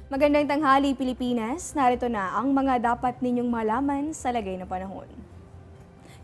Magandang tanghali, Pilipinas. Narito na ang mga dapat ninyong malaman sa lagay na panahon.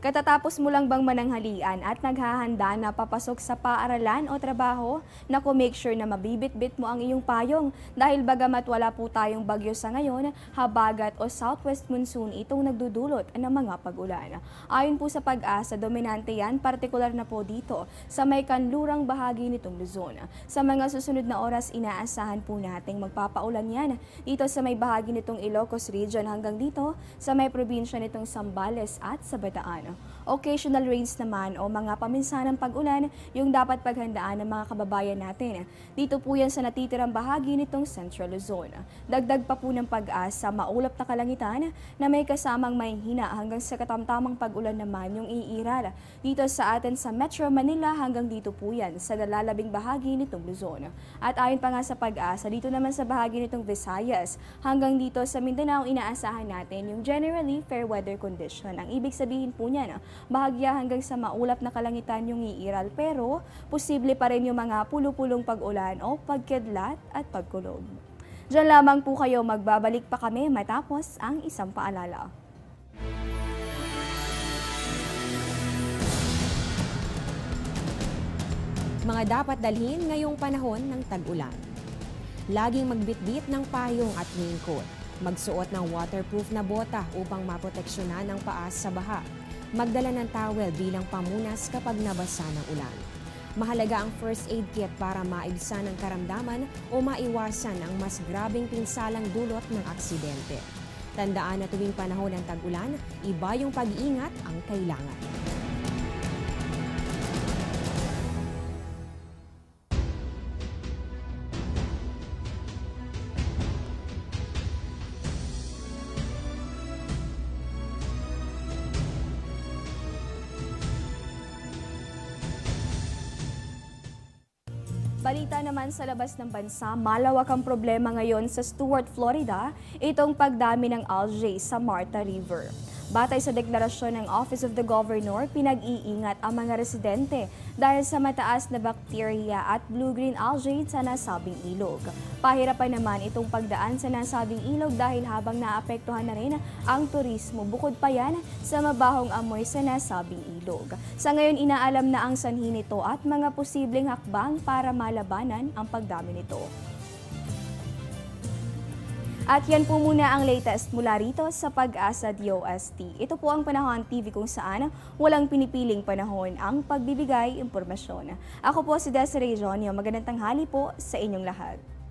Katatapos mo lang bang mananghalian at naghahanda na papasok sa paaralan o trabaho? Naku, make sure na mabibit-bit mo ang iyong payong dahil bagamat wala po tayong bagyo sa ngayon, habagat o southwest monsoon itong nagdudulot ng mga pag-ulan. Ayon po sa Pag-asa, dominante yan, partikular na po dito sa may kanlurang bahagi nitong Luzon. Sa mga susunod na oras, inaasahan po nating magpapaulan yan dito sa may bahagi nitong Ilocos Region hanggang dito sa may probinsya nitong Zambales at sa Bataan. Occasional rains naman o mga paminsanang pag-ulan yung dapat paghandaan ng mga kababayan natin. Dito po yan sa natitirang bahagi nitong Central Luzon. Dagdag pa po ng Pag-asa, maulap na kalangitan na may kasamang mahihina hanggang sa katamtamang pag-ulan naman yung iiral. Dito sa atin sa Metro Manila hanggang dito po yan sa nalalabing bahagi nitong Luzon. At ayon pa nga sa Pag-asa, dito naman sa bahagi nitong Visayas hanggang dito sa Mindanao, inaasahan natin yung generally fair weather condition. Ang ibig sabihin po niya, bahagya hanggang sa maulap na kalangitan yung iiral pero posible pa rin yung mga pulo-pulong pag-ulan o pagkidlat at pagkulog. Diyan lamang po kayo, magbabalik pa kami matapos ang isang paalala. Mga dapat dalhin ngayong panahon ng tag-ulan. Laging magbitbit ng payong at raincoat. Magsuot ng waterproof na bota upang maproteksyonan ang paa sa baha. Magdala ng towel bilang pamunas kapag nabasa ng ulan. Mahalaga ang first aid kit para maibsan ang karamdaman o maiwasan ang mas grabeng pinsalang dulot ng aksidente. Tandaan na tuwing panahon ng tag-ulan, iba yung pag-iingat ang kailangan. Balita naman sa labas ng bansa, malawak ang problema ngayon sa Stuart, Florida, itong pagdami ng algae sa Martha River. Batay sa deklarasyon ng Office of the Governor, pinag-iingat ang mga residente dahil sa mataas na bakterya at blue-green algae sa nasabing ilog. Pahirapan naman itong pagdaan sa nasabing ilog dahil habang naapektuhan na rin ang turismo, bukod pa yan sa mabahong amoy sa nasabing ilog. Sa ngayon, inaalam na ang sanhi nito at mga posibleng hakbang para malabanan ang pagdami nito. At yan po muna ang latest mula rito sa Pag-asa DOST. Ito po ang Panahon TV kung saan walang pinipiling panahon ang pagbibigay impormasyon. Ako po si Desiree Jonio. Magandang tanghali po sa inyong lahat.